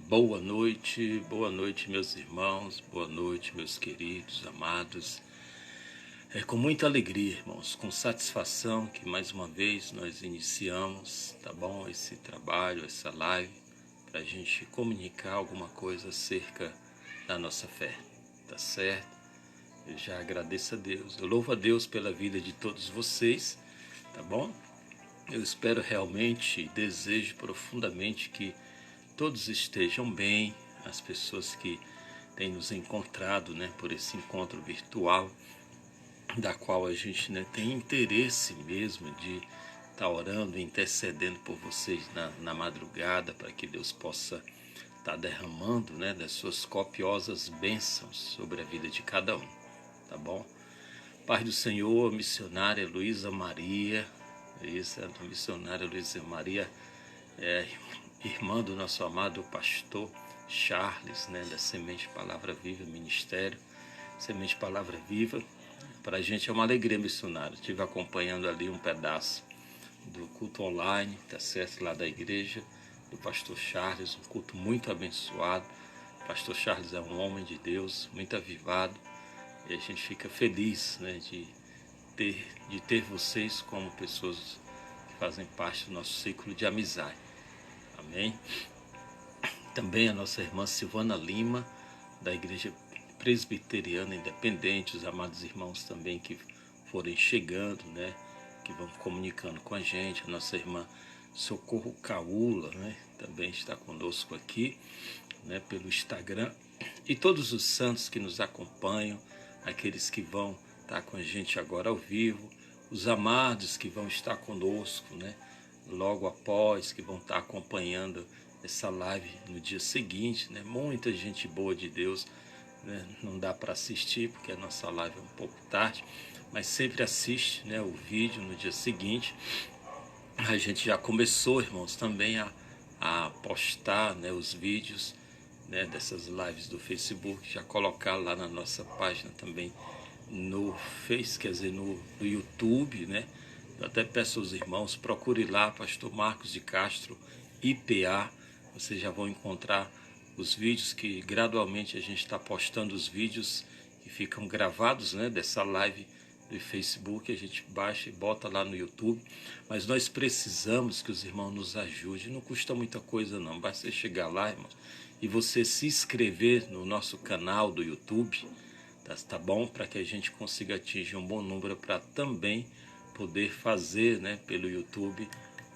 Boa noite, meus irmãos, boa noite, meus queridos, amados. É com muita alegria, irmãos, com satisfação que mais uma vez nós iniciamos, tá bom? Esse trabalho, essa live, para a gente comunicar alguma coisa acerca da nossa fé, tá certo? Eu já agradeço a Deus, eu louvo a Deus pela vida de todos vocês, tá bom? Eu espero realmente e desejo profundamente que todos estejam bem, as pessoas que têm nos encontrado, por esse encontro virtual, da qual a gente tem interesse mesmo de estar orando, intercedendo por vocês na madrugada, para que Deus possa estar derramando das suas copiosas bênçãos sobre a vida de cada um, tá bom? Paz do Senhor, missionária Luísa Maria, a missionária Luísa Maria, irmã do nosso amado pastor Charles, da Semente Palavra Viva Ministério, Semente Palavra Viva. Para a gente é uma alegria missionária. Estive acompanhando ali um pedaço do culto online, tá certo, lá da igreja do pastor Charles, um culto muito abençoado. O pastor Charles é um homem de Deus, muito avivado, e a gente fica feliz de ter vocês como pessoas que fazem parte do nosso ciclo de amizade. Amém? Também a nossa irmã Silvana Lima, da Igreja Presbiteriana Independente, os amados irmãos também que forem chegando, que vão comunicando com a gente. A nossa irmã Socorro Caula, também está conosco aqui, pelo Instagram. E todos os santos que nos acompanham, aqueles que vão estar com a gente agora ao vivo, os amados que vão estar conosco, logo após, que vão estar acompanhando essa live no dia seguinte, muita gente boa de Deus, não dá para assistir porque a nossa live é um pouco tarde, mas sempre assiste, o vídeo no dia seguinte. A gente já começou, irmãos, também a postar, os vídeos, dessas lives do Facebook, já colocar lá na nossa página também no Face, quer dizer, no YouTube, Eu até peço aos irmãos, procure lá, Pastor Marcos de Castro, IPA, vocês já vão encontrar os vídeos que gradualmente a gente está postando, os vídeos que ficam gravados, dessa live do Facebook, a gente baixa e bota lá no YouTube, mas nós precisamos que os irmãos nos ajudem, não custa muita coisa não, basta você chegar lá, irmãos, e você se inscrever no nosso canal do YouTube, tá bom? Para que a gente consiga atingir um bom número para também poder fazer, pelo YouTube,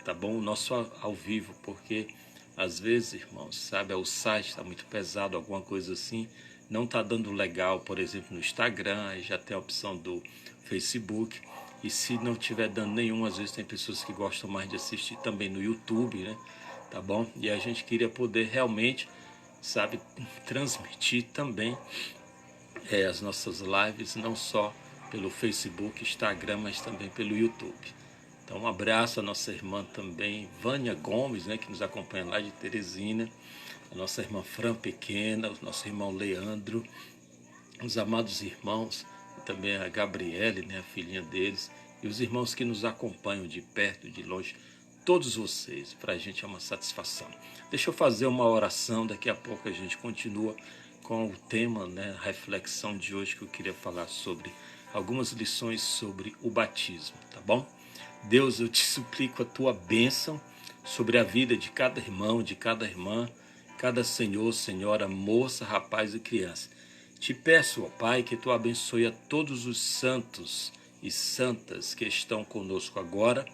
tá bom? O nosso ao vivo, porque às vezes, irmãos, sabe, o site está muito pesado, alguma coisa assim, não está dando legal, por exemplo, no Instagram, aí já tem a opção do Facebook, e se não tiver dando nenhum, às vezes tem pessoas que gostam mais de assistir também no YouTube, tá bom? E a gente queria poder realmente, sabe, transmitir também as nossas lives, não só pelo Facebook, Instagram, mas também pelo YouTube. Então um abraço à nossa irmã também, Vânia Gomes, que nos acompanha lá de Teresina, a nossa irmã Fran Pequena, o nosso irmão Leandro, os amados irmãos, e também a Gabriele, a filhinha deles, e os irmãos que nos acompanham de perto e de longe, todos vocês, para a gente é uma satisfação. Deixa eu fazer uma oração, daqui a pouco a gente continua com o tema, a reflexão de hoje, que eu queria falar sobre algumas lições sobre o batismo, tá bom? Deus, eu te suplico a tua bênção sobre a vida de cada irmão, de cada irmã, cada senhor, senhora, moça, rapaz e criança. Te peço, ó Pai, que tu abençoe a todos os santos e santas que estão conosco agora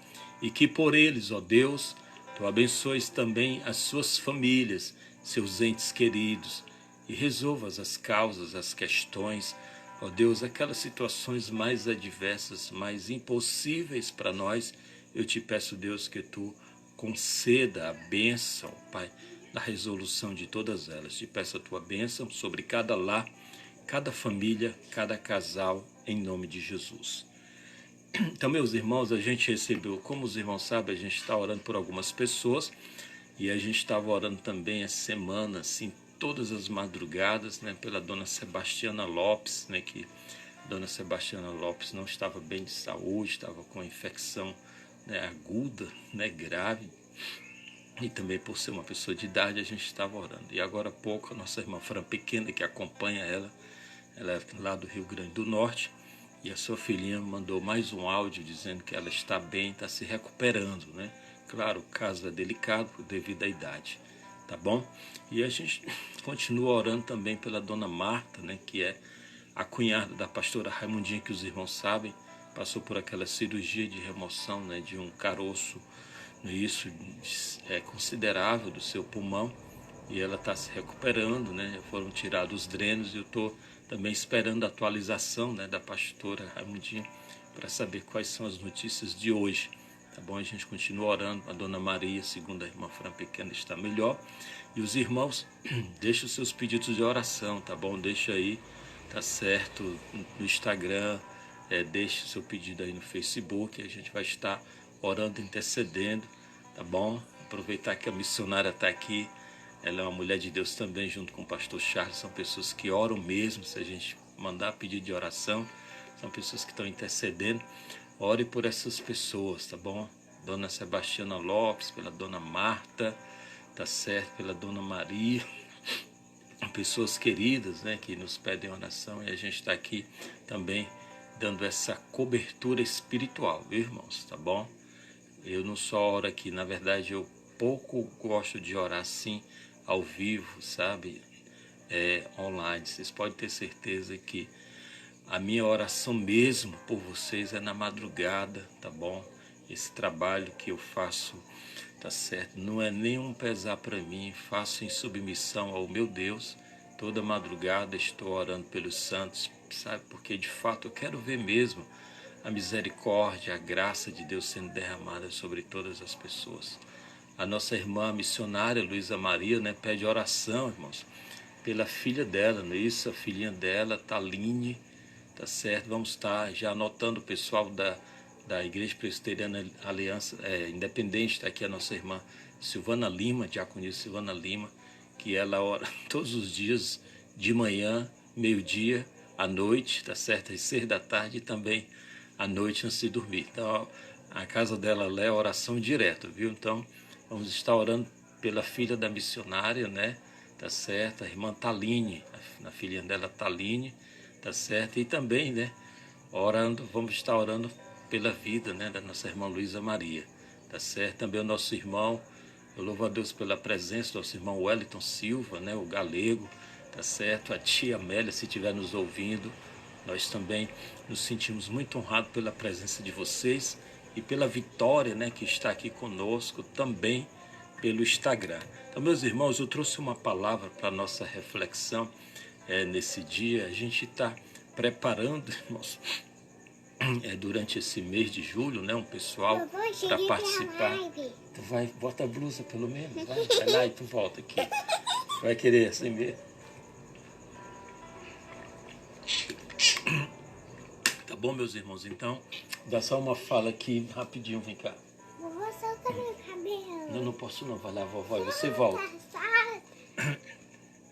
e que por eles, ó Deus, tu abençoes também as suas famílias, seus entes queridos, e resolvas as causas, as questões, ó Deus, aquelas situações mais adversas, mais impossíveis para nós. Eu te peço, Deus, que tu conceda a bênção, Pai, na resolução de todas elas. Te peço a tua bênção sobre cada lar, cada família, cada casal, em nome de Jesus. Então, meus irmãos, a gente recebeu, como os irmãos sabem, a gente está orando por algumas pessoas, e a gente estava orando também essa semana, assim, todas as madrugadas, pela dona Sebastiana Lopes, que a dona Sebastiana Lopes não estava bem de saúde, estava com infecção aguda, grave, e também por ser uma pessoa de idade, a gente estava orando. E agora há pouco, a nossa irmã Fran pequena, que acompanha ela é lá do Rio Grande do Norte, e a sua filhinha mandou mais um áudio dizendo que ela está bem, está se recuperando, né? Claro, o caso é delicado devido à idade, tá bom? E a gente continua orando também pela dona Marta, né? Que é a cunhada da pastora Raimundinha, que os irmãos sabem, passou por aquela cirurgia de remoção, né? De um caroço, isso é considerável do seu pulmão, e ela está se recuperando, né? Foram tirados os drenos e eu estou também esperando a atualização, né, da pastora Raimundinha para saber quais são as notícias de hoje, tá bom? A gente continua orando, a dona Maria, segundo a irmã Fran pequena, está melhor, e os irmãos, deixa os seus pedidos de oração, tá bom? Deixa aí, tá certo, no Instagram, deixe o seu pedido aí no Facebook, a gente vai estar orando, intercedendo, tá bom? Aproveitar que a missionária está aqui, ela é uma mulher de Deus também, junto com o pastor Charles, são pessoas que oram mesmo, se a gente mandar pedido de oração, são pessoas que estão intercedendo, ore por essas pessoas, tá bom? Dona Sebastiana Lopes, pela dona Marta, tá certo, pela dona Maria, pessoas queridas, né, que nos pedem oração, e a gente está aqui também dando essa cobertura espiritual, viu, irmãos, tá bom? Eu não só oro aqui, na verdade eu pouco gosto de orar assim, ao vivo, sabe, online. Vocês podem ter certeza que a minha oração mesmo por vocês é na madrugada, tá bom? Esse trabalho que eu faço, tá certo, não é nenhum pesar para mim, faço em submissão ao meu Deus. Toda madrugada estou orando pelos santos, sabe, porque de fato eu quero ver mesmo a misericórdia, a graça de Deus sendo derramada sobre todas as pessoas. A nossa irmã missionária, Luísa Maria, né, pede oração, irmãos, pela filha dela, não é isso? A filhinha dela, Taline, tá certo? Vamos estar já anotando o pessoal da Igreja Presbiteriana Aliança Independente, está aqui a nossa irmã Silvana Lima, diaconisa Silvana Lima, que ela ora todos os dias, de manhã, meio-dia, à noite, tá certo? Às 6 da tarde e também à noite antes de dormir. Então, a casa dela é oração direta, viu? Então, vamos estar orando pela filha da missionária, né? Tá certo? A irmã Taline, a filha dela Taline, tá certo? E também, né? Vamos estar orando pela vida, né? Da nossa irmã Luísa Maria, tá certo? Também o nosso irmão, eu louvo a Deus pela presença do nosso irmão Wellington Silva, né? O galego, tá certo? A tia Amélia, se estiver nos ouvindo, nós também nos sentimos muito honrados pela presença de vocês e pela Vitória, né, que está aqui conosco também pelo Instagram. Então, meus irmãos, eu trouxe uma palavra para a nossa reflexão nesse dia. A gente está preparando, irmãos, durante esse mês de julho, né, um pessoal para participar. Tu vai, bota a blusa pelo menos, vai lá e tu volta aqui. Vai querer assim mesmo? Tá bom, meus irmãos? Então, dá só uma fala aqui, rapidinho, vem cá. Vovó, solta meu cabelo. Não posso não, vai lá, vovó, e você volta.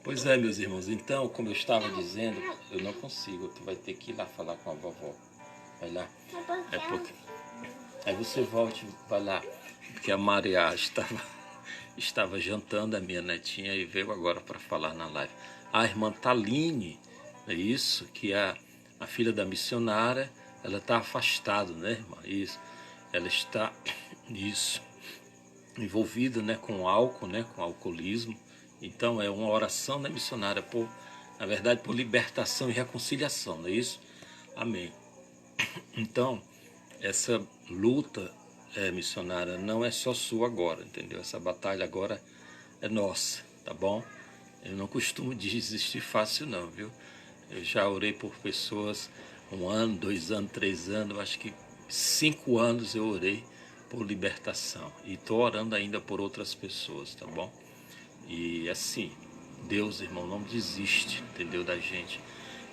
Pois é, meus irmãos, então, como eu estava dizendo, eu não consigo, tu vai ter que ir lá falar com a vovó. Vai lá. Aí você volte, vai lá, porque a Maria estava jantando, a minha netinha, e veio agora para falar na live. A irmã Taline, é isso, que é a filha da missionária, ela está afastada, né, irmã? Isso. Ela está, isso, envolvida, né, com álcool, né, com alcoolismo. Então é uma oração, né, missionária, na verdade, por libertação e reconciliação, não é isso? Amém. Então, essa luta missionária não é só sua agora, entendeu? Essa batalha agora é nossa, tá bom? Eu não costumo desistir fácil não, viu? Eu já orei por pessoas 1 ano, 2 anos, 3 anos, acho que 5 anos eu orei por libertação. E estou orando ainda por outras pessoas, tá bom? E assim, Deus, irmão, não desiste, entendeu, da gente.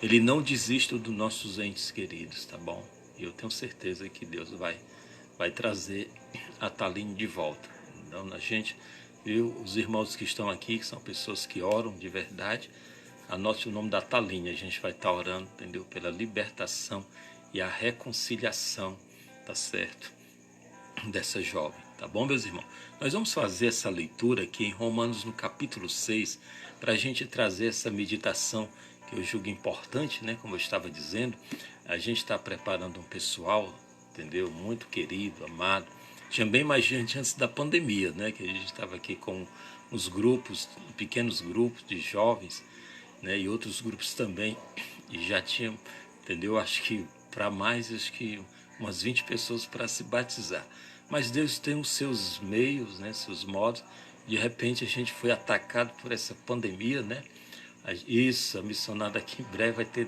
Ele não desiste dos nossos entes queridos, tá bom? E eu tenho certeza que Deus vai trazer a Taline de volta. Então, a gente, os irmãos que estão aqui, que são pessoas que oram de verdade, anote o nome da Taline, a gente vai estar orando, entendeu? Pela libertação e a reconciliação, tá certo? Dessa jovem, Tá bom, meus irmãos? Nós vamos fazer essa leitura aqui em Romanos, no capítulo 6, para a gente trazer essa meditação que eu julgo importante, né? Como eu estava dizendo, a gente está preparando um pessoal, entendeu? Muito querido, amado. Tinha bem mais gente antes da pandemia, né? Que a gente estava aqui com os grupos, pequenos grupos de jovens, né? E outros grupos também. E já tinha, entendeu? Acho que acho que umas 20 pessoas para se batizar. Mas Deus tem os seus meios, né? Seus modos. De repente a gente foi atacado por essa pandemia, né? Isso, a missionária aqui em breve vai ter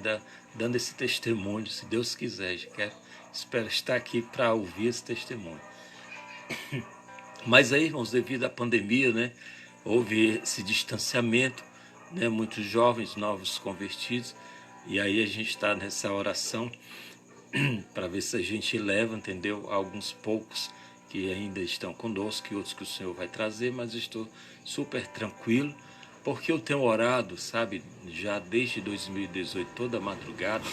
dando esse testemunho, se Deus quiser. Espero estar aqui para ouvir esse testemunho. Mas aí, irmãos, devido à pandemia, né, houve esse distanciamento, né, muitos jovens novos convertidos, e aí a gente está nessa oração para ver se a gente leva, entendeu, alguns poucos que ainda estão conosco e outros que o Senhor vai trazer, mas estou super tranquilo, porque eu tenho orado, sabe, já desde 2018, toda madrugada,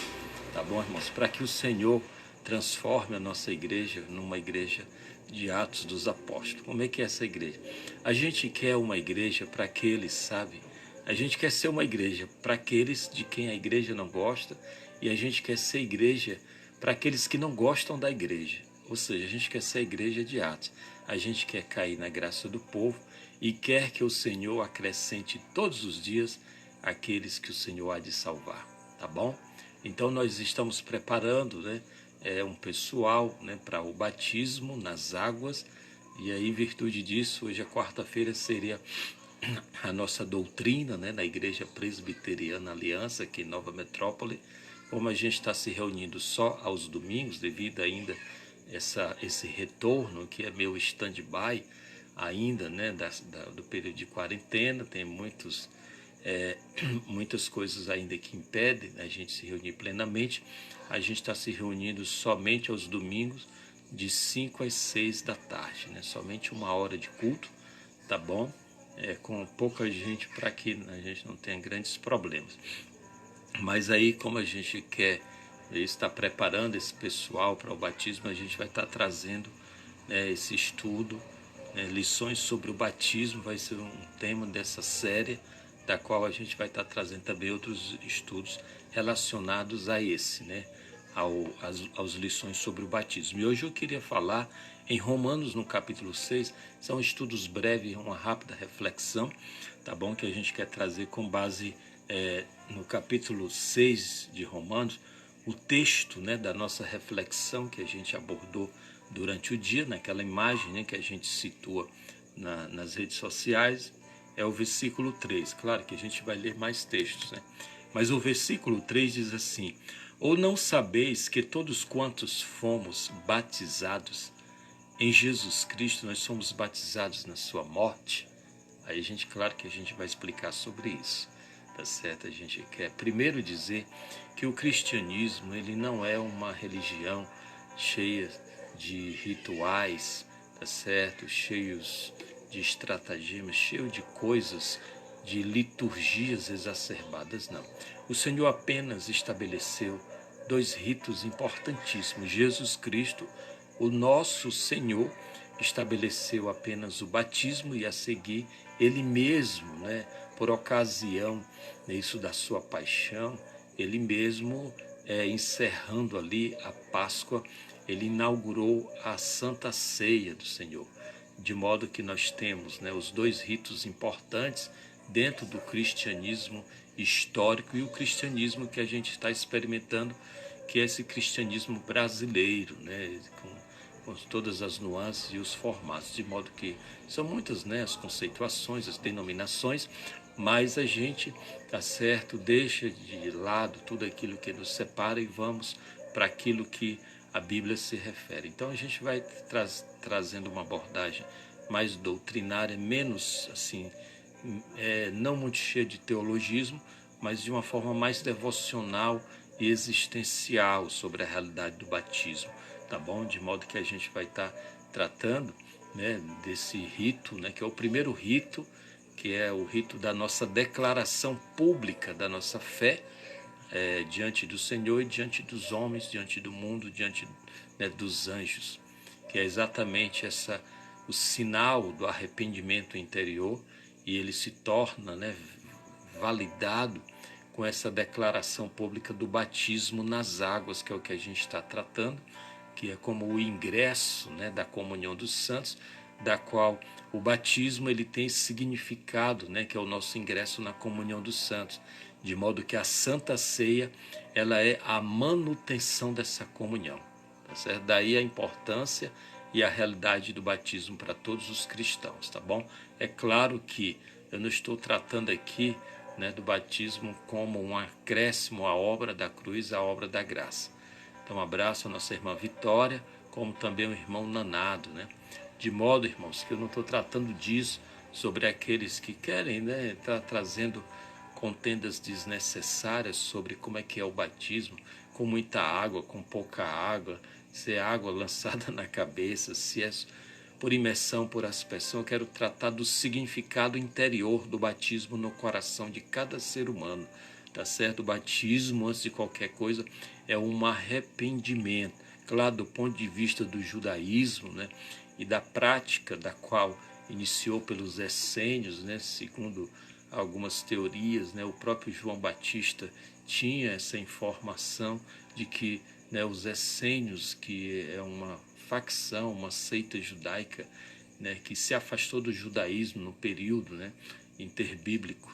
tá bom, irmãos, para que o Senhor transforme a nossa igreja numa igreja de Atos dos Apóstolos. Como é que é essa igreja? A gente quer uma igreja para aqueles, sabe? A gente quer ser uma igreja para aqueles de quem a igreja não gosta, e a gente quer ser igreja para aqueles que não gostam da igreja. Ou seja, a gente quer ser a igreja de Atos. A gente quer cair na graça do povo e quer que o Senhor acrescente todos os dias aqueles que o Senhor há de salvar. Tá bom? Então nós estamos preparando, né, um pessoal, né, para o batismo nas águas. E aí, em virtude disso, hoje a quarta-feira seria a nossa doutrina, né, na Igreja Presbiteriana Aliança, aqui em Nova Metrópole. Como a gente está se reunindo só aos domingos, devido ainda esse retorno, que é meu stand-by ainda, né, do período de quarentena, tem muitas coisas ainda que impedem a gente se reunir plenamente. A gente está se reunindo somente aos domingos, de 5 às 6 da tarde, né? Somente 1 hora de culto, tá bom? Com pouca gente para que a gente não tenha grandes problemas. Mas aí, como a gente quer estar preparando esse pessoal para o batismo, a gente vai estar trazendo, né, esse estudo, né, lições sobre o batismo, vai ser um tema dessa série, da qual a gente vai estar trazendo também outros estudos relacionados a esse, né, às lições sobre o batismo. E hoje eu queria falar em Romanos, no capítulo 6, são estudos breves, uma rápida reflexão, tá bom? Que a gente quer trazer com base no capítulo 6 de Romanos, o texto, né, da nossa reflexão que a gente abordou durante o dia, naquela imagem, né, que a gente situa nas redes sociais, é o versículo 3. Claro que a gente vai ler mais textos, né? Mas o versículo 3 diz assim: ou não sabeis que todos quantos fomos batizados em Jesus Cristo, nós somos batizados na sua morte? Aí a gente, claro que a gente vai explicar sobre isso, tá certo? A gente quer primeiro dizer que o cristianismo, ele não é uma religião cheia de rituais, tá certo? Cheios de estratagemas, cheio de coisas, de liturgias exacerbadas, não. O Senhor apenas estabeleceu 2 ritos importantíssimos. Jesus Cristo, o nosso Senhor, estabeleceu apenas o batismo, e a seguir ele mesmo, né, por ocasião, né, isso da sua paixão, ele mesmo, encerrando ali a Páscoa, ele inaugurou a Santa Ceia do Senhor, de modo que nós temos, né, os 2 ritos importantes dentro do cristianismo histórico e o cristianismo que a gente está experimentando, que é esse cristianismo brasileiro, né, com todas as nuances e os formatos, de modo que são muitas, né, as conceituações, as denominações, mas a gente, tá certo, deixa de lado tudo aquilo que nos separa e vamos para aquilo que a Bíblia se refere. Então a gente vai trazendo uma abordagem mais doutrinária, menos assim, não muito cheia de teologismo, mas de uma forma mais devocional e existencial sobre a realidade do batismo, tá bom? De modo que a gente vai estar tratando, né, desse rito, né, que é o primeiro rito, que é o rito da nossa declaração pública da nossa fé, diante do Senhor e diante dos homens, diante do mundo, diante, né, dos anjos, que é exatamente essa o sinal do arrependimento interior, e ele se torna, né, validado com essa declaração pública do batismo nas águas, que é o que a gente está tratando, que é como o ingresso, né, da comunhão dos santos, da qual o batismo ele tem esse significado, né, que é o nosso ingresso na comunhão dos santos, de modo que a Santa Ceia ela é a manutenção dessa comunhão, tá certo? Daí a importância e a realidade do batismo para todos os cristãos, tá bom? É claro que eu não estou tratando aqui, né, do batismo como um acréscimo à obra da cruz, à obra da graça. Então, um abraço à nossa irmã Vitória, como também o irmão Nanado, né? De modo, irmãos, que eu não estou tratando disso sobre aqueles que querem, né, estar trazendo contendas desnecessárias sobre como é que é o batismo, com muita água, com pouca água, se é água lançada na cabeça, se é por imersão, por aspersão. Eu quero tratar do significado interior do batismo no coração de cada ser humano, tá certo? O batismo, antes de qualquer coisa, é um arrependimento. Claro, do ponto de vista do judaísmo, né, e da prática da qual iniciou pelos essênios, né, segundo algumas teorias, né, o próprio João Batista tinha essa informação de que, né, os essênios, que é uma facção, uma seita judaica, né, que se afastou do judaísmo no período, né, interbíblico,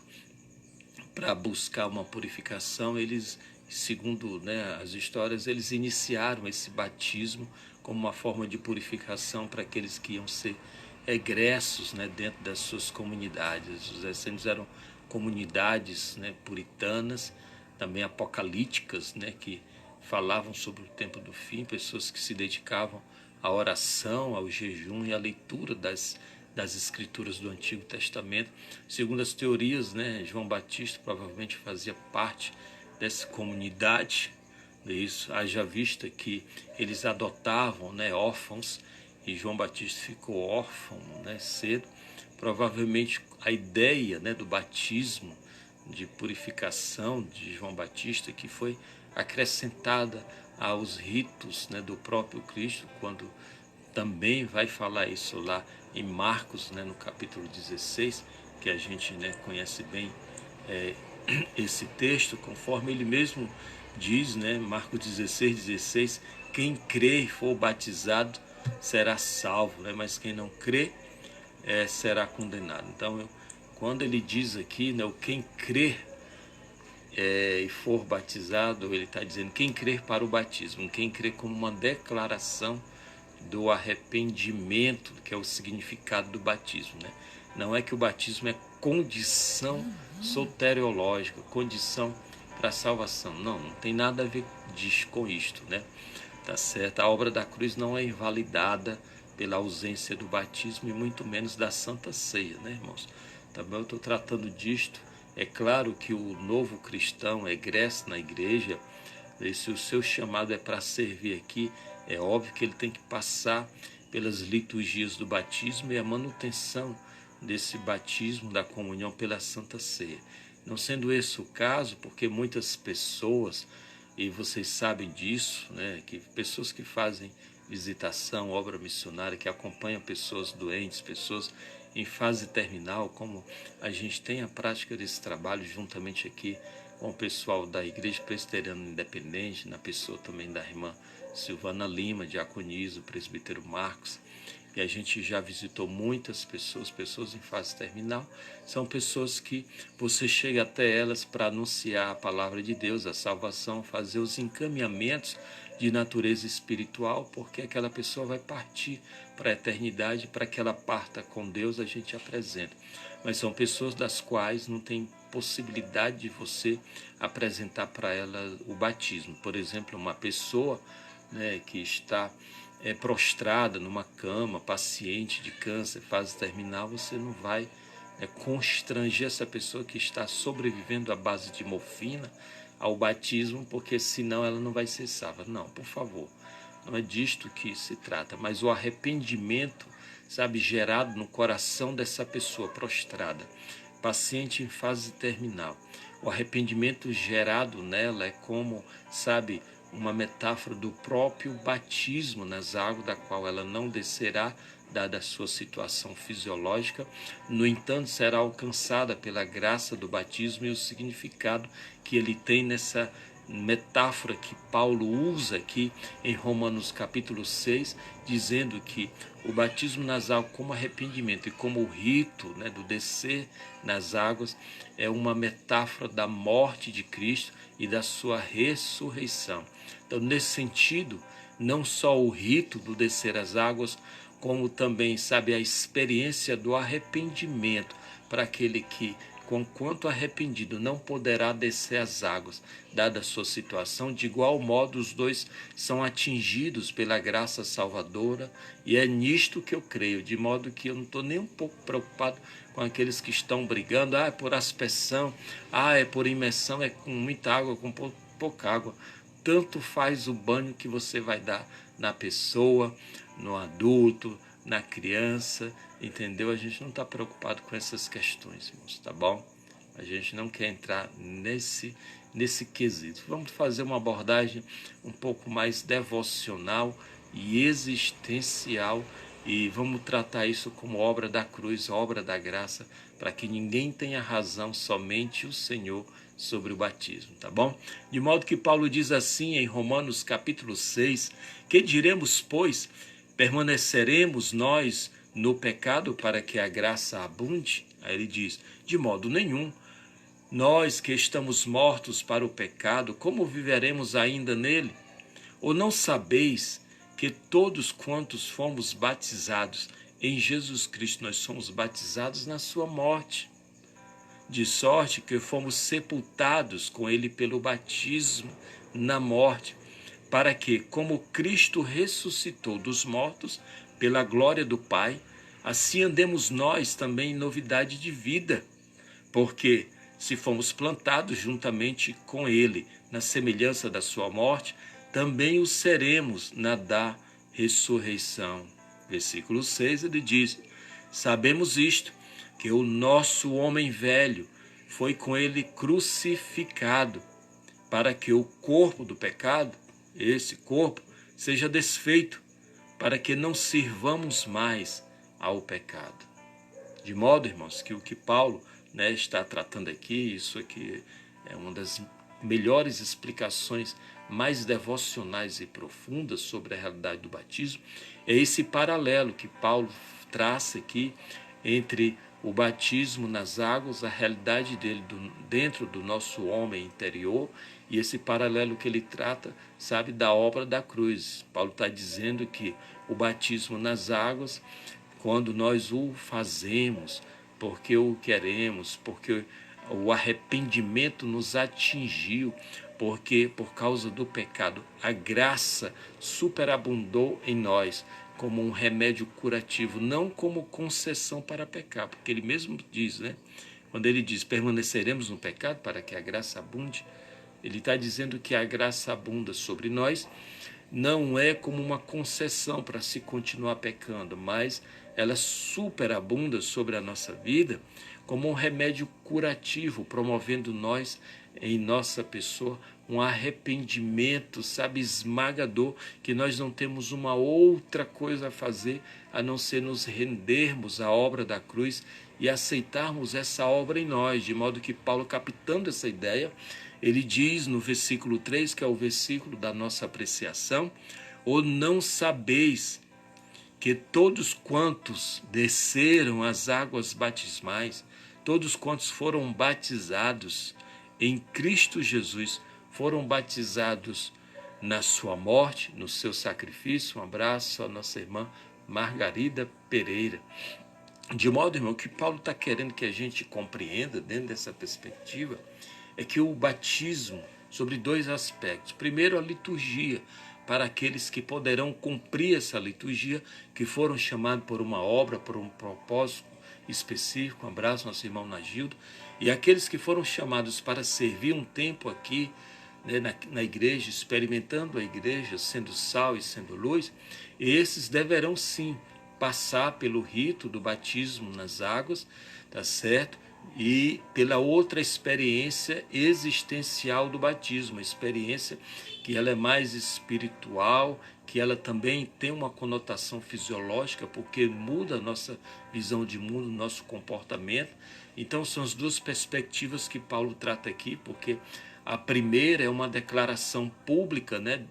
para buscar uma purificação, eles, segundo, né, as histórias, eles iniciaram esse batismo como uma forma de purificação para aqueles que iam ser egressos, né, dentro das suas comunidades. Os essênios eram comunidades, né, puritanas, também apocalípticas, né, que falavam sobre o tempo do fim, pessoas que se dedicavam à oração, ao jejum e à leitura das escrituras do Antigo Testamento. Segundo as teorias, né, João Batista provavelmente fazia parte dessa comunidade. Isso, haja vista que eles adotavam, né, órfãos, e João Batista ficou órfão, né, cedo. Provavelmente a ideia, né, do batismo de purificação de João Batista, que foi acrescentada aos ritos, né, do próprio Cristo, quando também vai falar isso lá em Marcos, né, no capítulo 16, que a gente, né, conhece bem esse texto, conforme ele mesmo diz, né, Marcos 16, quem crê e for batizado será salvo, né, mas quem não crê será condenado. Então, quando ele diz aqui, né, o quem crer e for batizado, ele está dizendo quem crer para o batismo, quem crer como uma declaração do arrependimento, que é o significado do batismo, né? Não é que o batismo é condição soteriológica, condição para a salvação. Não, não tem nada a ver com isto, né? Tá certo? A obra da cruz não é invalidada pela ausência do batismo e muito menos da Santa Ceia, né, irmãos? Também eu estou tratando disto. É claro que o novo cristão egressa na igreja, se o seu chamado é para servir aqui, é óbvio que ele tem que passar pelas liturgias do batismo e a manutenção desse batismo da comunhão pela Santa Ceia. Não sendo esse o caso, porque muitas pessoas, e vocês sabem disso, né, que pessoas que fazem visitação, obra missionária, que acompanham pessoas doentes, pessoas em fase terminal, como a gente tem a prática desse trabalho juntamente aqui com o pessoal da Igreja Presbiteriana Independente, na pessoa também da irmã Silvana Lima, diaconisa, o presbítero Marcos, e a gente já visitou muitas pessoas, pessoas em fase terminal, são pessoas que você chega até elas para anunciar a palavra de Deus, a salvação, fazer os encaminhamentos de natureza espiritual, porque aquela pessoa vai partir para a eternidade, para que ela parta com Deus, a gente apresenta. Mas são pessoas das quais não tem possibilidade de você apresentar para ela o batismo. Por exemplo, uma pessoa, né, que está prostrada numa cama, paciente de câncer, fase terminal, você não vai constranger essa pessoa que está sobrevivendo à base de morfina ao batismo, porque senão ela não vai ser salva. Não, por favor, não é disto que se trata, mas o arrependimento, sabe, gerado no coração dessa pessoa prostrada, paciente em fase terminal. O arrependimento gerado nela é como, sabe, uma metáfora do próprio batismo nas águas, da qual ela não descerá dada a sua situação fisiológica. No entanto, será alcançada pela graça do batismo e o significado que ele tem nessa metáfora que Paulo usa aqui em Romanos capítulo 6, dizendo que o batismo nas águas como arrependimento e como o rito, né, do descer nas águas é uma metáfora da morte de Cristo e da sua ressurreição. Então, nesse sentido, não só o rito do descer as águas, como também, sabe, a experiência do arrependimento para aquele que, conquanto arrependido, não poderá descer as águas, dada a sua situação. De igual modo, os dois são atingidos pela graça salvadora, e é nisto que eu creio, de modo que eu não estou nem um pouco preocupado com aqueles que estão brigando, é por aspersão, é por imersão, é com muita água, com pouca água. Tanto faz o banho que você vai dar na pessoa, no adulto, na criança, entendeu? A gente não está preocupado com essas questões, irmãos, tá bom? A gente não quer entrar nesse quesito. Vamos fazer uma abordagem um pouco mais devocional e existencial, e vamos tratar isso como obra da cruz, obra da graça, para que ninguém tenha razão, somente o Senhor, sobre o batismo, tá bom? De modo que Paulo diz assim em Romanos capítulo 6, que diremos, pois, permaneceremos nós no pecado para que a graça abunde? Aí ele diz, de modo nenhum. Nós que estamos mortos para o pecado, como viveremos ainda nele? Ou não sabeis que todos quantos fomos batizados em Jesus Cristo, nós somos batizados na sua morte? De sorte que fomos sepultados com ele pelo batismo na morte, para que, como Cristo ressuscitou dos mortos pela glória do Pai, assim andemos nós também em novidade de vida. Porque, se fomos plantados juntamente com ele na semelhança da sua morte, também o seremos na da ressurreição. Versículo 6, ele diz, sabemos isto, que o nosso homem velho foi com ele crucificado, para que o corpo do pecado, esse corpo, seja desfeito, para que não sirvamos mais ao pecado. De modo, irmãos, que o que Paulo, né, está tratando aqui, isso aqui é uma das melhores explicações mais devocionais e profundas sobre a realidade do batismo, é esse paralelo que Paulo traça aqui entre o batismo nas águas, a realidade dele dentro do nosso homem interior, e esse paralelo que ele trata, sabe, da obra da cruz. Paulo está dizendo que o batismo nas águas, quando nós o fazemos porque o queremos, porque o arrependimento nos atingiu, porque por causa do pecado a graça superabundou em nós como um remédio curativo, não como concessão para pecar, porque ele mesmo diz, né? Quando ele diz permaneceremos no pecado para que a graça abunde, ele está dizendo que a graça abunda sobre nós, não é como uma concessão para se continuar pecando, mas ela superabunda sobre a nossa vida como um remédio curativo, promovendo nós, em nossa pessoa, um arrependimento, sabe, esmagador, que nós não temos uma outra coisa a fazer a não ser nos rendermos à obra da cruz e aceitarmos essa obra em nós, de modo que Paulo, captando essa ideia, ele diz no versículo 3, que é o versículo da nossa apreciação, ou não sabeis que todos quantos desceram as águas batismais, todos quantos foram batizados em Cristo Jesus, foram batizados na sua morte, no seu sacrifício. Um abraço à nossa irmã Margarida Pereira. De modo, irmão, que Paulo está querendo que a gente compreenda dentro dessa perspectiva é que o batismo, sobre dois aspectos. Primeiro, a liturgia, para aqueles que poderão cumprir essa liturgia, que foram chamados por uma obra, por um propósito específico. Um abraço, nosso irmão Nagildo. E aqueles que foram chamados para servir um tempo aqui, né, na igreja, experimentando a igreja, sendo sal e sendo luz, esses deverão sim passar pelo rito do batismo nas águas, tá certo? e pela outra experiência existencial do batismo, a experiência que ela é mais espiritual, que ela também tem uma conotação fisiológica, porque muda a nossa visão de mundo, nosso comportamento. Então são as duas perspectivas que Paulo trata aqui, porque a primeira é uma declaração pública, né,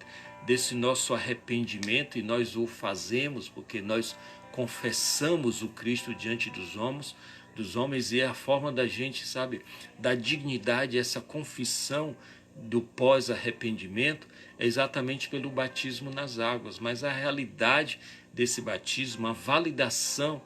desse nosso arrependimento, e nós o fazemos porque nós confessamos o Cristo diante dos homens, e é a forma da gente, sabe, da dignidade, essa confissão do pós-arrependimento é exatamente pelo batismo nas águas. Mas a realidade desse batismo, a validação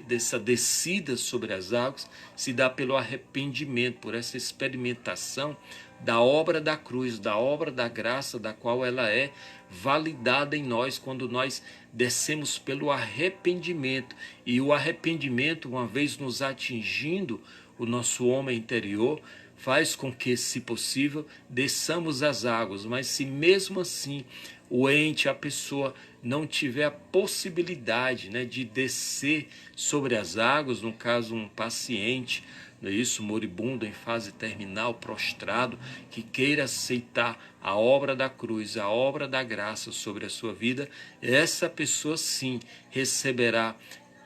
dessa descida sobre as águas, se dá pelo arrependimento, por essa experimentação da obra da cruz, da obra da graça, da qual ela é validada em nós quando nós descemos pelo arrependimento. E o arrependimento, uma vez nos atingindo o nosso homem interior, faz com que, se possível, desçamos as águas. Mas se mesmo assim o ente, a pessoa, não tiver a possibilidade, né, de descer sobre as águas, no caso um paciente, não é isso, moribundo, em fase terminal, prostrado, que queira aceitar a obra da cruz, a obra da graça sobre a sua vida, essa pessoa sim receberá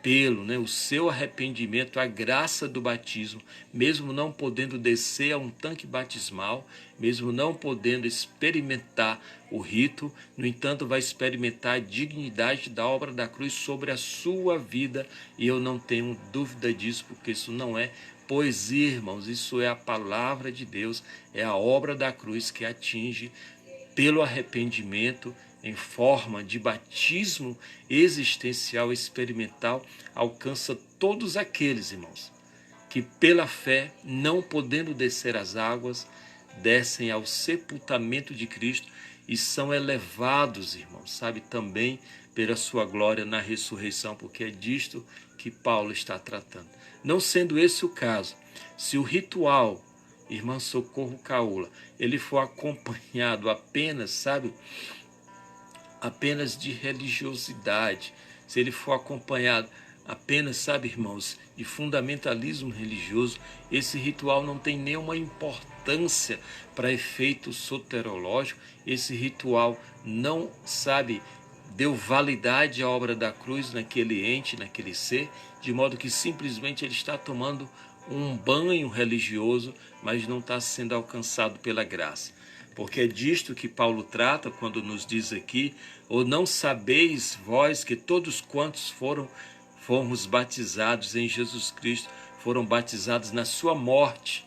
pelo, né, o seu arrependimento, a graça do batismo, mesmo não podendo descer a um tanque batismal, mesmo não podendo experimentar o rito, no entanto vai experimentar a dignidade da obra da cruz sobre a sua vida, e eu não tenho dúvida disso, porque isso não é poesia, irmãos, isso é a palavra de Deus, é a obra da cruz que atinge pelo arrependimento, em forma de batismo existencial experimental, alcança todos aqueles, irmãos, que pela fé, não podendo descer as águas, descem ao sepultamento de Cristo e são elevados, irmãos, sabe, também pela sua glória na ressurreição, porque é disto que Paulo está tratando. Não sendo esse o caso, se o ritual, irmã Socorro Caula, ele for acompanhado apenas, sabe, apenas de religiosidade, se ele for acompanhado apenas, sabe, irmãos, de fundamentalismo religioso, esse ritual não tem nenhuma importância para efeito soterológico, esse ritual não, sabe, deu validade à obra da cruz naquele ente, naquele ser, de modo que simplesmente ele está tomando um banho religioso, mas não está sendo alcançado pela graça. Porque é disto que Paulo trata quando nos diz aqui: ou não sabeis vós que todos quantos fomos batizados em Jesus Cristo, foram batizados na sua morte.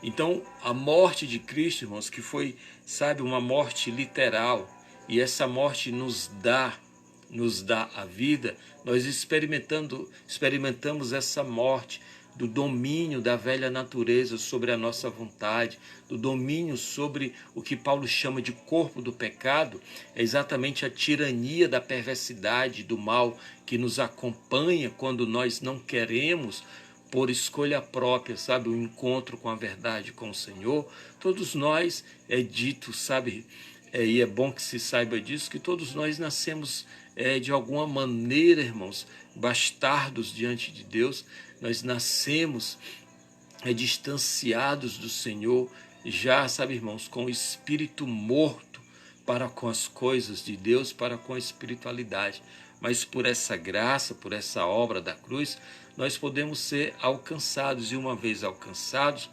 Então, a morte de Cristo, irmãos, que foi, sabe, uma morte literal, e essa morte nos dá a vida, nós experimentamos essa morte do domínio da velha natureza sobre a nossa vontade, do domínio sobre o que Paulo chama de corpo do pecado, é exatamente a tirania da perversidade, do mal que nos acompanha quando nós não queremos, por escolha própria, sabe, o encontro com a verdade, com o Senhor. Todos nós, é dito, sabe, e é bom que se saiba disso, que todos nós nascemos de alguma maneira, irmãos, bastardos diante de Deus. Nós nascemos distanciados do Senhor, já, sabe, irmãos, com o espírito morto para com as coisas de Deus, para com a espiritualidade. Mas por essa graça, por essa obra da cruz, nós podemos ser alcançados, e uma vez alcançados,